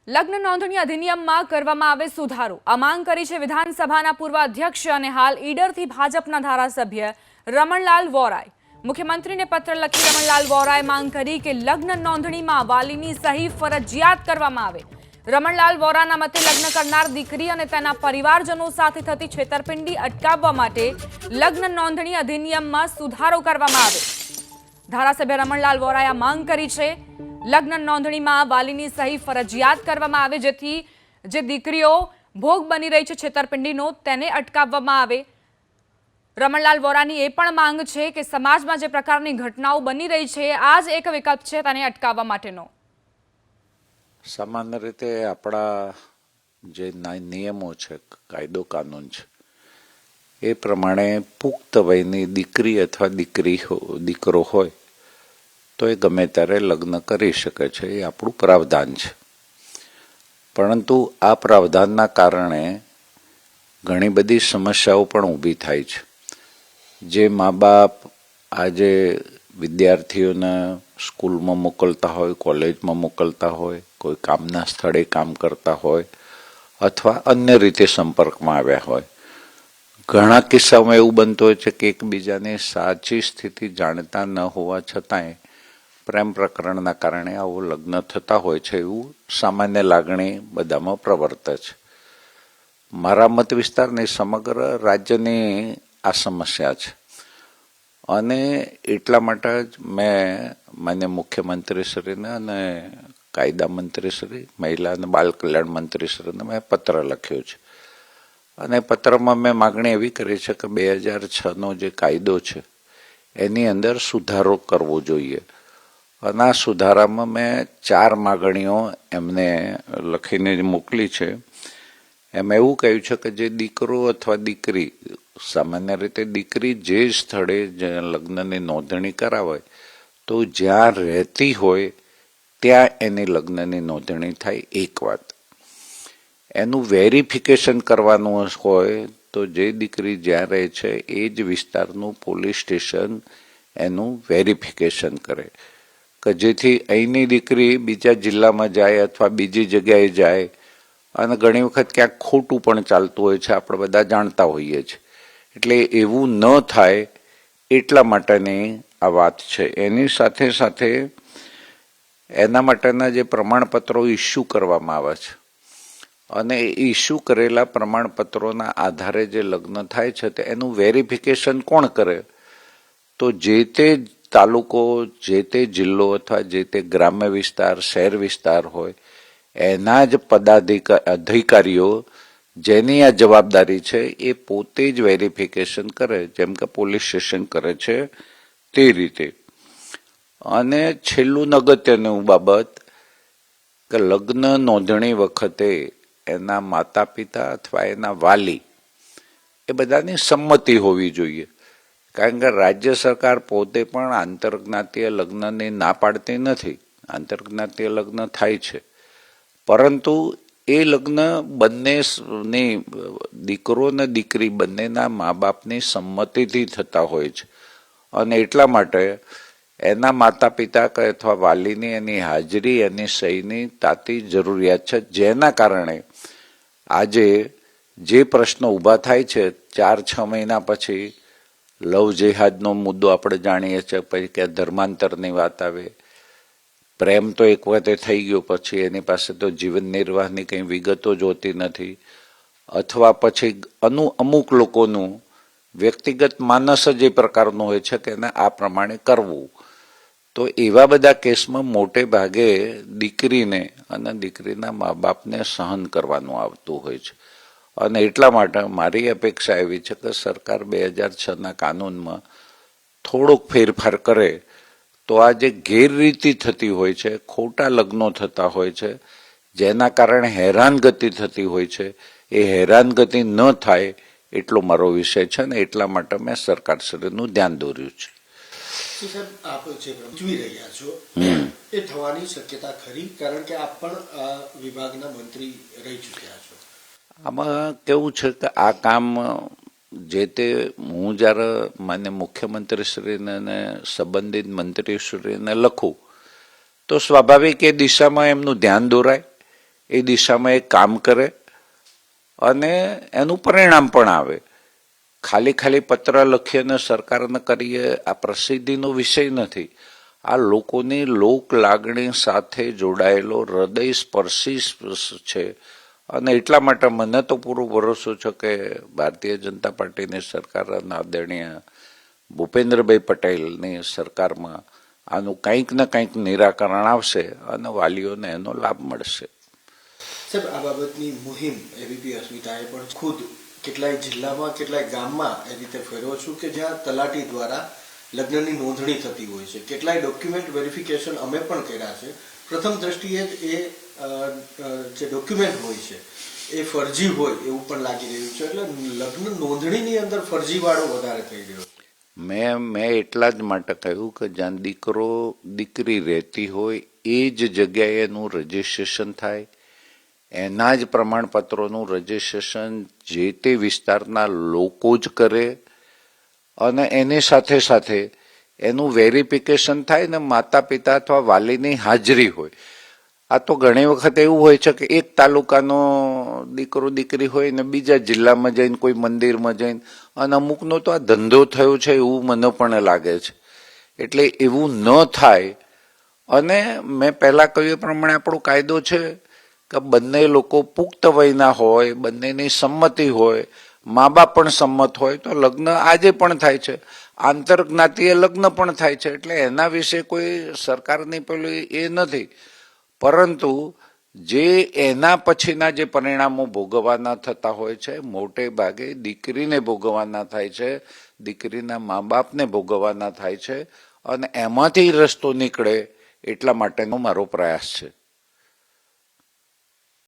લગ્ન નોંધણી અધિનિયમમાં કરવામાં આવે સુધારો આ માંગ કરી છે વિધાનસભાના પૂર્વ અધ્યક્ષ અને હાલ ઈડરથી ભાજપના ધારાસભ્ય રમણલાલ વોરાએ મુખ્યમંત્રીને પત્ર લખી રમણલાલ વોરાએ માંગ કરી કે લગ્ન નોંધણીમાં વાલીની સહી ફરજિયાત કરવામાં આવે। રમણલાલ વોરાના મતે લગ્ન કરનાર દીકરી અને તેના પરિવારજનો સાથે થતી છેતરપિંડી અટકાવવા માટે લગ્ન નોંધણી અધિનિયમમાં સુધારો કરવામાં આવે। ધારાસભ્ય રમણલાલ વોરાએ આ માંગ કરી છે લગ્ન નોંધણીમાં વાલીની સહી ફરજિયાત કરવામાં આવે જેથી જે દીકરીઓ ભોગ બની રહી છે છેતરપિંડીનો તેને અટકાવવામાં આવે। રમણલાલ વોરાની એ પણ માંગ છે કે સમાજમાં જે પ્રકારની ઘટનાઓ બની રહી છે આ જ એક વિકલ્પ છે તેને અટકાવવા માટેનો। સામાન્ય રીતે આપણા જે નિયમો છે, કાયદો કાનૂન છે એ પ્રમાણે પુખ્ત વયની દીકરી અથવા દીકરો હોય તો એ ગમે ત્યારે લગ્ન કરી શકે છે, એ આપણું પ્રાવધાન છે। પરંતુ આ પ્રાવધાનના કારણે ઘણી બધી સમસ્યાઓ પણ ઊભી થાય છે। જે મા બાપ આજે વિદ્યાર્થીઓને સ્કૂલમાં મોકલતા હોય, કોલેજમાં મોકલતા હોય, કોઈ કામના સ્થળે કામ કરતા હોય અથવા અન્ય રીતે સંપર્કમાં આવ્યા હોય, ઘણા કિસ્સાઓમાં એવું બનતું હોય છે કે એકબીજાની સાચી સ્થિતિ જાણતા ન હોવા છતાંય પ્રેમ પ્રકરણના કારણે આવો લગ્ન થતા હોય છે એવું સામાન્ય લાગણી બધામાં પ્રવર્તે છે। મારા મત વિસ્તારની સમગ્ર રાજ્યની આ સમસ્યા છે અને એટલા માટે જ મેં માન્ય મુખ્યમંત્રીશ્રીને અને કાયદા મંત્રીશ્રી, મહિલા અને બાળ કલ્યાણ મંત્રીશ્રીને મેં પત્ર લખ્યો છે અને પત્રમાં મેં માગણી એવી કરી છે કે 2006નો જે કાયદો છે એની અંદર સુધારો કરવો જોઈએ અને આ સુધારામાં મેં 4 માગણીઓ એમને લખીને મોકલી છે। એમાં એવું કહ્યું છે કે જે દીકરો અથવા દીકરી, સામાન્ય રીતે દીકરી જે સ્થળે લગ્નની નોંધણી કરાવે તો જ્યાં રહેતી હોય ત્યાં એની લગ્નની નોંધણી થાય। એક વાત, એનું વેરિફિકેશન કરવાનું હોય તો જે દીકરી જ્યાં રહે છે એ જ વિસ્તારનું પોલીસ સ્ટેશન એનું વેરિફિકેશન કરે કે જેથી અહીંની દીકરી બીજા જિલ્લામાં જાય અથવા બીજી જગ્યાએ જાય અને ઘણી વખત ક્યાંક ખોટું પણ ચાલતું હોય છે, આપણે બધા જાણતા હોઈએ છીએ। એટલે એવું ન થાય એટલા માટેની આ વાત છે। એની સાથે સાથે એના માટેના જે પ્રમાણપત્રો ઇસ્યુ કરવામાં આવે છે અને એ ઇસ્યુ કરેલા પ્રમાણપત્રોના આધારે જે લગ્ન થાય છે તો એનું વેરિફિકેશન કોણ કરે? તો જે તે તાલુકો, જે તે જિલ્લો અથવા જે તે ગ્રામ્ય વિસ્તાર, શહેર વિસ્તાર હોય એના જ અધિકારીઓ જેની આ જવાબદારી છે એ પોતે જ વેરિફિકેશન કરે, જેમ કે પોલીસ સ્ટેશન કરે છે તે રીતે। અને છેલ્લું અગત્યનું બાબત કે લગ્ન નોંધણી વખતે એના માતા પિતા અથવા એના વાલી એ બધાની સંમતિ હોવી જોઈએ, કારણ કે રાજ્ય સરકાર પોતે પણ આંતરજ્ઞાતીય લગ્નની ના પાડતી નથી। આંતરજ્ઞાતીય લગ્ન થાય છે પરંતુ એ લગ્ન બંનેની, દીકરો અને દીકરી બંનેના મા બાપની સંમતિથી થતા હોય છે અને એટલા માટે એના માતા પિતા કે અથવા વાલીની એની હાજરી, એની સહીની તાતી જરૂરિયાત છે। જેના કારણે આજે જે પ્રશ્નો ઊભા થાય છે 4-6 મહિના પછી લવ જેહાદનો મુદ્દો આપણે જાણીએ છીએ, પછી કે ધર્માંતરની વાત આવે, પ્રેમ તો એક વખતે થઈ ગયો પછી એની પાસે તો જીવન નિર્વાહની કંઈ વિગતો જોતી નથી, અથવા પછી અમુક લોકોનું વ્યક્તિગત માનસ જ એ પ્રકારનું હોય છે કે એને આ પ્રમાણે કરવું। તો એવા બધા કેસમાં મોટે ભાગે દીકરીને અને દીકરીના મા બાપને સહન કરવાનું આવતું હોય છે અને એટલા માટે મારી અપેક્ષા એવી છે કે સરકાર 2006ના કાનૂનમાં થોડોક ફેરફાર કરે તો આ જે ગેરરીતિ થતી હોય છે, ખોટા લગ્નો થતા હોય છે, જેના કારણે હેરાનગતિ થતી હોય છે, એ હેરાનગતિ ન થાય એટલો મારો વિષય છે ને એટલા માટે મેં સરકારશ્રીનું ધ્યાન દોર્યું છે। આપ જે જોઈ રહ્યા છો એ થવાની શક્યતા ખરી, કારણ કે આપ પણ વિભાગના મંત્રી રહી ચૂક્યા છો। આમાં કેવું છે કે આ કામ જે તે હું જ્યારે માન્ય મુખ્યમંત્રીશ્રીને અને સંબંધિત મંત્રીશ્રીને લખું તો સ્વાભાવિક એ દિશામાં એમનું ધ્યાન દોરાય, એ દિશામાં એ કામ કરે અને એનું પરિણામ પણ આવે. ખાલી પત્ર લખીએ અને સરકારને કરીએ આ પ્રસિદ્ધિનો વિષય નથી. આ લોકોની લોક લાગણી સાથે જોડાયેલો હૃદય સ્પર્શી છે અને એટલા માટે મને તો પૂરો ભરોસો છે કે ભારતીય જનતા પાર્ટીની સરકાર અને આદરણીય ભૂપેન્દ્રભાઈ પટેલની સરકારમાં આનું કંઈક ને કંઈક નિરાકરણ આવશે અને વાલીઓને એનો લાભ મળશે. સાહેબ, આ બાબતની મુહિમ એબીપી અસ્મિતાએ પણ ખુદ કેટલાય જિલ્લામાં કેટલાય ગામમાં એ રીતે ફેરવો છું કે જ્યાં તલાટી દ્વારા લગ્નની નોંધણી થતી હોય છે. કેટલાય ડોક્યુમેન્ટ વેરિફિકેશન અમે પણ કર્યા છે. પ્રથમ દ્રષ્ટિએ જ એ જે ડોક્યુમેન્ટ હોય છે એ ફરજી હોય એવું પણ લાગી રહ્યું છે. એટલે લગ્ન નોંધણીની અંદર ફરજીવાળો વધારે થઈ રહ્યો છે. મેં એટલા જ માટે કહ્યું કે જ્યાં દીકરી રહેતી હોય એ જ જગ્યાએ એનું રજીસ્ટ્રેશન થાય, એના જ પ્રમાણપત્રોનું રજીસ્ટ્રેશન જે તે વિસ્તારના લોકો જ કરે અને એની સાથે સાથે એનું વેરિફિકેશન થાય ને માતા પિતા અથવા વાલીની હાજરી હોય. આ તો ઘણી વખત એવું હોય છે કે એક તાલુકાનો દીકરો દીકરી હોય ને બીજા જિલ્લામાં જઈને કોઈ મંદિરમાં જઈને, અને અમુકનો તો આ ધંધો થયો છે એવું મને પણ લાગે છે. એટલે એવું ન થાય. અને મેં પહેલા કહ્યું એ પ્રમાણે આપણો કાયદો છે કે બંને લોકો પુખ્ત વયના હોય, બંનેની સંમતિ હોય, મા બાપ પણ સંમત હોય તો લગ્ન આજે પણ થાય છે. આંતરજ્ઞાતીય લગ્ન પણ થાય છે. એટલે એના વિશે કોઈ સરકારની પેલું એ નથી. પરંતુ જે એના પછીના જે પરિણામો ભોગવવાના થતા હોય છે મોટે ભાગે દીકરીને ભોગવવાના થાય છે, દીકરીના મા બાપને ભોગવવાના થાય છે અને એમાંથી રસ્તો નીકળે એટલા માટેનો મારો પ્રયાસ છે.